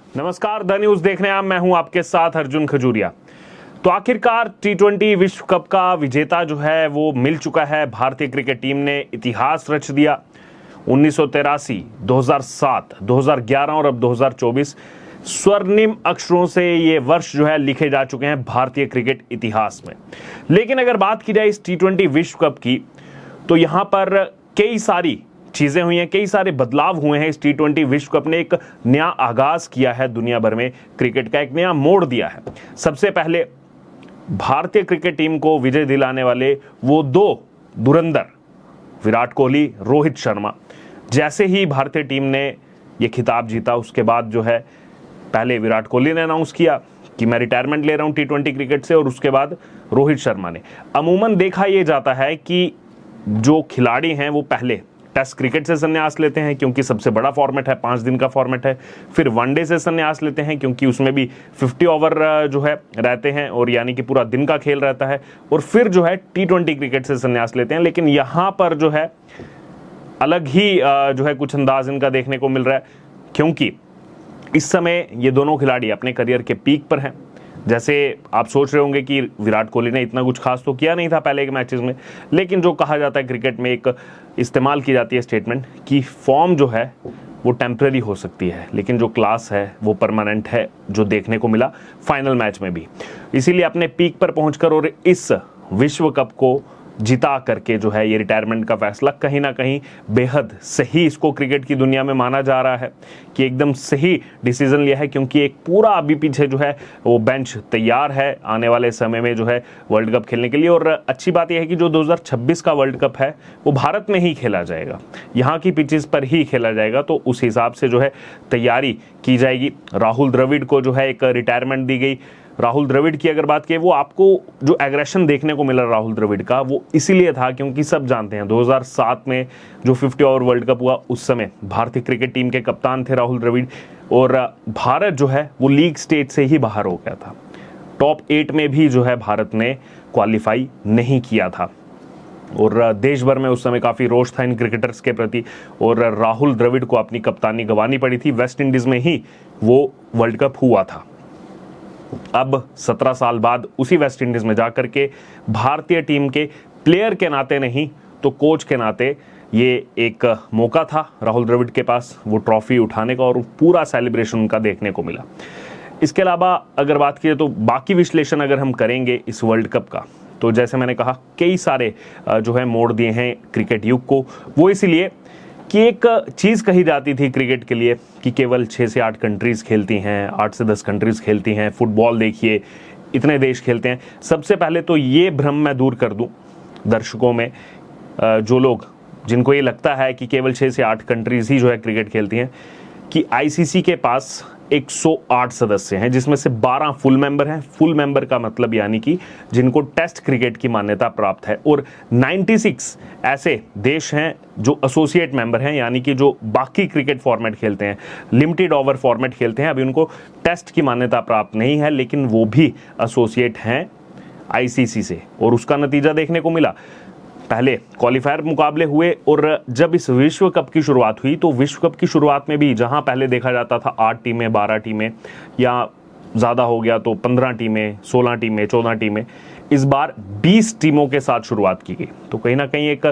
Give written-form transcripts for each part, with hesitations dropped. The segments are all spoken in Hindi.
नमस्कार, द न्यूज देख रहे हैं आप। मैं हूं आपके साथ अर्जुन खजूरिया। तो आखिरकार T20 विश्व कप का विजेता जो है वो मिल चुका है। भारतीय क्रिकेट टीम ने इतिहास रच दिया। 1983, 2007, 2011 और अब 2024 स्वर्णिम अक्षरों से ये वर्ष जो है लिखे जा चुके हैं भारतीय क्रिकेट इतिहास में। लेकिन अगर बात की जाए इस T20 विश्व कप की, तो यहां पर कई सारी चीजें हुई हैं, कई सारे बदलाव हुए हैं। इस T20 विश्व कप ने एक नया आगाज किया है, दुनिया भर में क्रिकेट का एक नया मोड़ दिया है। सबसे पहले भारतीय क्रिकेट टीम को विजय दिलाने वाले वो दो धुरंधर विराट कोहली, रोहित शर्मा। जैसे ही भारतीय टीम ने ये खिताब जीता, उसके बाद जो है पहले विराट कोहली ने अनाउंस किया कि मैं रिटायरमेंट ले रहा हूं T20 क्रिकेट से, और उसके बाद रोहित शर्मा ने। अमूमन देखा यह जाता है कि जो खिलाड़ी हैं वो पहले टेस्ट क्रिकेट से संन्यास लेते हैं, क्योंकि सबसे बड़ा फॉर्मेट है, 5 दिन का फॉर्मेट है। फिर वनडे से संन्यास लेते हैं, क्योंकि उसमें भी 50 ओवर जो है रहते हैं, और यानी कि पूरा दिन का खेल रहता है। और फिर जो है T20 क्रिकेट से संन्यास लेते हैं। लेकिन यहाँ पर जो है अलग ही जो है कुछ अंदाज इनका देखने को मिल रहा है, क्योंकि इस समय ये दोनों खिलाड़ी अपने करियर के पीक पर हैं। जैसे आप सोच रहे होंगे कि विराट कोहली ने इतना कुछ खास तो किया नहीं था पहले के मैचेस में, लेकिन जो कहा जाता है क्रिकेट में, एक इस्तेमाल की जाती है स्टेटमेंट कि फॉर्म जो है वो टेम्परेरी हो सकती है, लेकिन जो क्लास है वो परमानेंट है, जो देखने को मिला फाइनल मैच में भी। इसीलिए अपने पीक पर पहुंचकर और इस विश्व कप को जिता करके जो है ये रिटायरमेंट का फैसला कहीं ना कहीं बेहद सही इसको क्रिकेट की दुनिया में माना जा रहा है कि एकदम सही डिसीजन लिया है, क्योंकि एक पूरा अभी पीछे जो है वो बेंच तैयार है आने वाले समय में जो है वर्ल्ड कप खेलने के लिए। और अच्छी बात यह है कि जो 2026 का वर्ल्ड कप है वो भारत में ही खेला जाएगा, यहाँ की पिचेस पर ही खेला जाएगा। तो उस हिसाब से जो है तैयारी की जाएगी। राहुल द्रविड़ को जो है एक रिटायरमेंट दी गई। राहुल द्रविड़ की अगर बात करें, वो आपको जो एग्रेशन देखने को मिला राहुल द्रविड़ का, वो इसीलिए था क्योंकि सब जानते हैं 2007 में जो 50 ओवर वर्ल्ड कप हुआ, उस समय भारतीय क्रिकेट टीम के कप्तान थे राहुल द्रविड़, और भारत जो है वो लीग स्टेज से ही बाहर हो गया था। टॉप 8 में भी जो है भारत ने क्वालिफाई नहीं किया था, और देश भर में उस समय काफ़ी रोष था इन क्रिकेटर्स के प्रति, और राहुल द्रविड़ को अपनी कप्तानी गंवानी पड़ी थी। वेस्ट इंडीज़ में ही वो वर्ल्ड कप हुआ था। अब 17 साल बाद उसी वेस्ट इंडीज में जाकर के भारतीय टीम के प्लेयर के नाते नहीं तो कोच के नाते ये एक मौका था राहुल द्रविड़ के पास वो ट्रॉफी उठाने का, और पूरा सेलिब्रेशन उनका देखने को मिला। इसके अलावा अगर बात की तो बाकी विश्लेषण अगर हम करेंगे इस वर्ल्ड कप का, तो जैसे मैंने कहा कई सारे जो है मोड़ दिए हैं क्रिकेट युग को। वो इसीलिए कि एक चीज़ कही जाती थी क्रिकेट के लिए कि केवल 6 से 8 कंट्रीज़ खेलती हैं, 8 से 10 कंट्रीज़ खेलती हैं। फुटबॉल देखिए, इतने देश खेलते हैं। सबसे पहले तो ये भ्रम मैं दूर कर दूं दर्शकों में, जो लोग जिनको ये लगता है कि केवल 6 से 8 कंट्रीज़ ही जो है क्रिकेट खेलती हैं, कि आईसीसी के पास 108 सदस्य हैं, जिसमें से 12 फुल मेंबर हैं। फुल मेंबर का मतलब यानी कि जिनको टेस्ट क्रिकेट की मान्यता प्राप्त है, और 96 ऐसे देश हैं जो एसोसिएट मेंबर हैं, यानी कि जो बाकी क्रिकेट फॉर्मेट खेलते हैं, लिमिटेड ओवर फॉर्मेट खेलते हैं। अभी उनको टेस्ट की मान्यता प्राप्त नहीं है, लेकिन वो भी एसोसिएट हैं आईसीसी से, और उसका नतीजा देखने को मिला। पहले क्वालिफायर मुकाबले हुए, और जब इस विश्व कप की शुरुआत हुई तो विश्व कप की शुरुआत में भी जहां पहले देखा जाता था 8 टीमें, 12 टीमें, या ज़्यादा हो गया तो 15 टीमें, 16 टीमें, 14 टीमें, इस बार 20 टीमों के साथ शुरुआत की गई। तो कहीं ना कहीं एक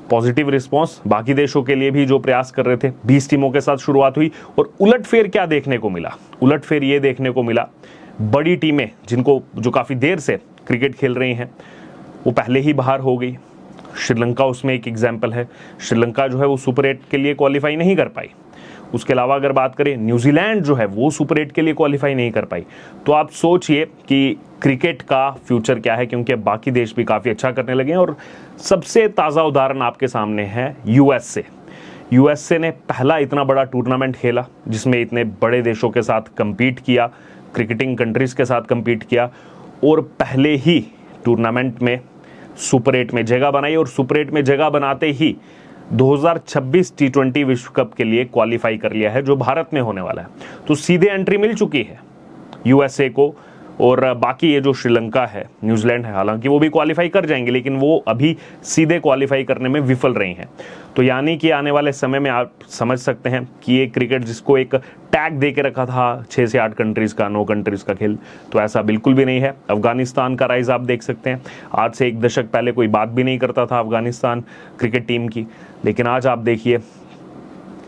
पॉजिटिव रिस्पॉन्स बाकी देशों के लिए भी जो प्रयास कर रहे थे। 20 टीमों के साथ शुरुआत हुई, और उलटफेर क्या देखने को मिला? उलटफेर ये देखने को मिला, बड़ी टीमें जिनको जो काफ़ी देर से क्रिकेट खेल रही हैं वो पहले ही बाहर हो गई। श्रीलंका उसमें एक एग्जाम्पल है। श्रीलंका जो है वो सुपर 8 के लिए क्वालिफाई नहीं कर पाई। उसके अलावा अगर बात करें, न्यूजीलैंड जो है वो सुपर 8 के लिए क्वालिफाई नहीं कर पाई। तो आप सोचिए कि क्रिकेट का फ्यूचर क्या है, क्योंकि अब बाकी देश भी काफ़ी अच्छा करने लगे हैं। और सबसे ताज़ा उदाहरण आपके सामने है यूएसए। यूएसए ने पहला इतना बड़ा टूर्नामेंट खेला जिसमें इतने बड़े देशों के साथ कम्पीट किया, क्रिकेटिंग कंट्रीज़ के साथ कम्पीट किया, और पहले ही टूर्नामेंट में सुपर 8 में जगह बनाई, और सुपर 8 में जगह बनाते ही 2026 T20 विश्व कप के लिए क्वालिफाई कर लिया है, जो भारत में होने वाला है। तो सीधे एंट्री मिल चुकी है यूएसए को और बाकी ये जो श्रीलंका है, न्यूजीलैंड है, हालांकि वो भी क्वालिफाई कर जाएंगे लेकिन वो अभी सीधे क्वालिफाई करने में विफल रही हैं। तो यानी कि आने वाले समय में आप समझ सकते हैं कि ये क्रिकेट जिसको एक टैग दे के रखा था 6 से 8 कंट्रीज़ का, 9 कंट्रीज़ का खेल, तो ऐसा बिल्कुल भी नहीं है। अफगानिस्तान का राइज आप देख सकते हैं, आज से 1 दशक पहले कोई बात भी नहीं करता था अफगानिस्तान क्रिकेट टीम की, लेकिन आज आप देखिए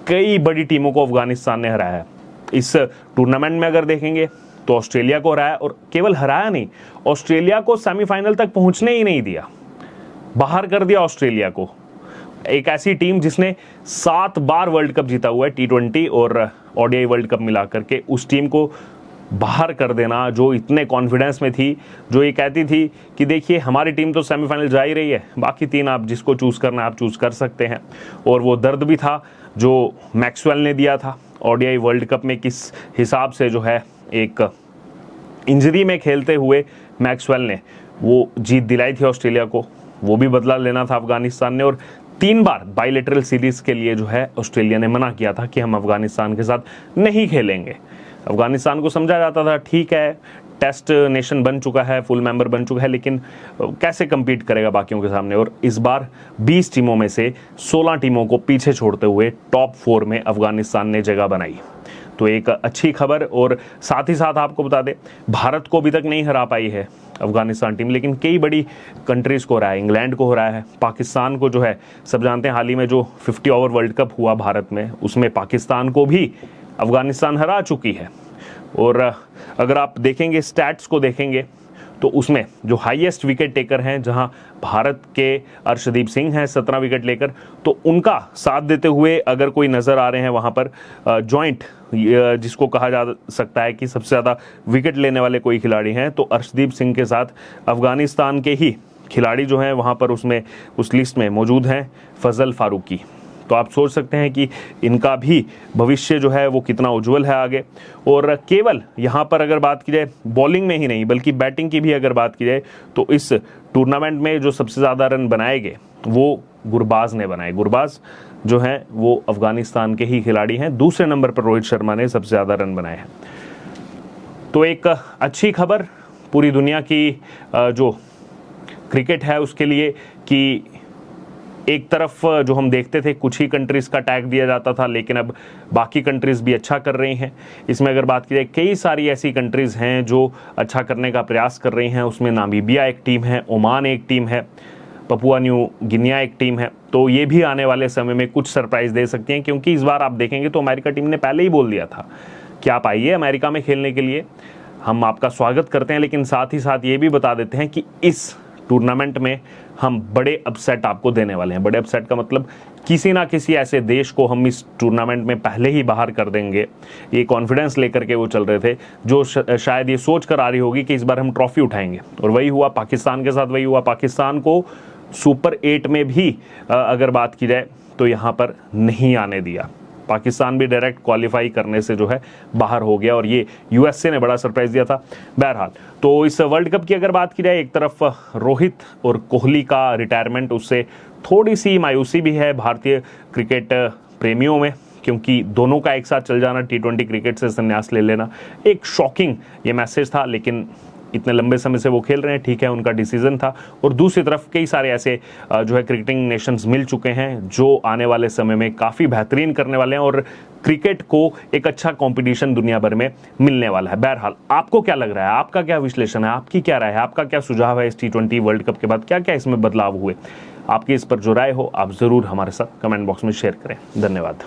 कई बड़ी टीमों को अफगानिस्तान ने हराया है। इस टूर्नामेंट में अगर देखेंगे तो ऑस्ट्रेलिया को हराया, और केवल हराया नहीं, ऑस्ट्रेलिया को सेमीफाइनल तक पहुंचने ही नहीं दिया, बाहर कर दिया ऑस्ट्रेलिया को। एक ऐसी टीम जिसने 7 बार वर्ल्ड कप जीता हुआ है, T20 और ODI वर्ल्ड कप मिला करके, उस टीम को बाहर कर देना, जो इतने कॉन्फिडेंस में थी, जो ये कहती थी कि देखिए हमारी टीम तो सेमीफाइनल जा ही रही है, बाकी 3 आप जिसको चूज़ करना आप चूज़ कर सकते हैं। और वो दर्द भी था जो मैक्सवेल ने दिया था ODI वर्ल्ड कप में, किस हिसाब से जो है एक इंजरी में खेलते हुए मैक्सवेल ने वो जीत दिलाई थी ऑस्ट्रेलिया को, वो भी बदला लेना था अफगानिस्तान ने। और 3 बार बायलैटरल सीरीज़ के लिए जो है ऑस्ट्रेलिया ने मना किया था कि हम अफगानिस्तान के साथ नहीं खेलेंगे। अफगानिस्तान को समझा जाता था ठीक है, टेस्ट नेशन बन चुका है, फुल मेंबर बन चुका है, लेकिन कैसे कम्पीट करेगा बाकियों के सामने। और इस बार 20 टीमों में से 16 टीमों को पीछे छोड़ते हुए टॉप 4 में अफगानिस्तान ने जगह बनाई। तो एक अच्छी खबर। और साथ ही साथ आपको बता दें, भारत को अभी तक नहीं हरा पाई है अफगानिस्तान टीम, लेकिन कई बड़ी कंट्रीज़ को हरा है। इंग्लैंड को हराया है, पाकिस्तान को जो है, सब जानते हैं हाल ही में जो 50 ओवर वर्ल्ड कप हुआ भारत में, उसमें पाकिस्तान को भी अफगानिस्तान हरा चुकी है। और अगर आप देखेंगे, स्टैट्स को देखेंगे, तो उसमें जो हाईएस्ट विकेट टेकर हैं, जहां भारत के अर्शदीप सिंह हैं 17 विकेट लेकर, तो उनका साथ देते हुए अगर कोई नज़र आ रहे हैं वहां पर जॉइंट, जिसको कहा जा सकता है कि सबसे ज़्यादा विकेट लेने वाले कोई खिलाड़ी हैं, तो अर्शदीप सिंह के साथ अफगानिस्तान के ही खिलाड़ी जो हैं वहां पर उसमें उस लिस्ट में मौजूद हैं फजल फारूकी। तो आप सोच सकते हैं कि इनका भी भविष्य जो है वो कितना उज्जवल है आगे। और केवल यहाँ पर अगर बात की जाए बॉलिंग में ही नहीं बल्कि बैटिंग की भी अगर बात की जाए, तो इस टूर्नामेंट में जो सबसे ज़्यादा रन बनाए गए वो गुरबाज ने बनाए। गुरबाज जो हैं वो अफगानिस्तान के ही खिलाड़ी हैं। दूसरे नंबर पर रोहित शर्मा ने सबसे ज़्यादा रन बनाए हैं। तो एक अच्छी खबर पूरी दुनिया की जो क्रिकेट है उसके लिए, कि एक तरफ जो हम देखते थे कुछ ही कंट्रीज़ का टैग दिया जाता था, लेकिन अब बाकी कंट्रीज़ भी अच्छा कर रही हैं। इसमें अगर बात की जाए, कई सारी ऐसी कंट्रीज़ हैं जो अच्छा करने का प्रयास कर रही हैं। उसमें नामीबिया एक टीम है, ओमान एक टीम है, पपुआ न्यू गिनिया एक टीम है। तो ये भी आने वाले समय में कुछ सरप्राइज़ दे सकती हैं, क्योंकि इस बार आप देखेंगे तो अमेरिका टीम ने पहले ही बोल दिया था कि आप आइए अमेरिका में खेलने के लिए, हम आपका स्वागत करते हैं, लेकिन साथ ही साथ ये भी बता देते हैं कि इस टूर्नामेंट में हम बड़े अपसेट आपको देने वाले हैं। बड़े अपसेट का मतलब किसी ना किसी ऐसे देश को हम इस टूर्नामेंट में पहले ही बाहर कर देंगे। ये कॉन्फिडेंस लेकर के वो चल रहे थे, जो शायद ये सोच कर आ रही होगी कि इस बार हम ट्रॉफी उठाएंगे। और वही हुआ पाकिस्तान के साथ, वही हुआ। पाकिस्तान को सुपर 8 में भी अगर बात की जाए तो यहाँ पर नहीं आने दिया। पाकिस्तान भी डायरेक्ट क्वालिफाई करने से जो है बाहर हो गया, और ये यूएसए ने बड़ा सरप्राइज दिया था। बहरहाल, तो इस वर्ल्ड कप की अगर बात की जाए, एक तरफ रोहित और कोहली का रिटायरमेंट, उससे थोड़ी सी मायूसी भी है भारतीय क्रिकेट प्रेमियों में, क्योंकि दोनों का एक साथ चल जाना, T20 क्रिकेट से संन्यास ले लेना, एक शॉकिंग ये मैसेज था। लेकिन इतने लंबे समय से वो खेल रहे हैं, ठीक है, उनका डिसीजन था। और दूसरी तरफ कई सारे ऐसे जो है क्रिकेटिंग नेशंस मिल चुके हैं जो आने वाले समय में काफ़ी बेहतरीन करने वाले हैं, और क्रिकेट को एक अच्छा कंपटीशन दुनिया भर में मिलने वाला है। बहरहाल, आपको क्या लग रहा है, आपका क्या विश्लेषण है, आपकी क्या राय है, आपका क्या सुझाव है इस T20 वर्ल्ड कप के बाद, क्या क्या इसमें बदलाव हुए? आपकी इस पर जो राय हो आप ज़रूर हमारे साथ कमेंट बॉक्स में शेयर करें। धन्यवाद।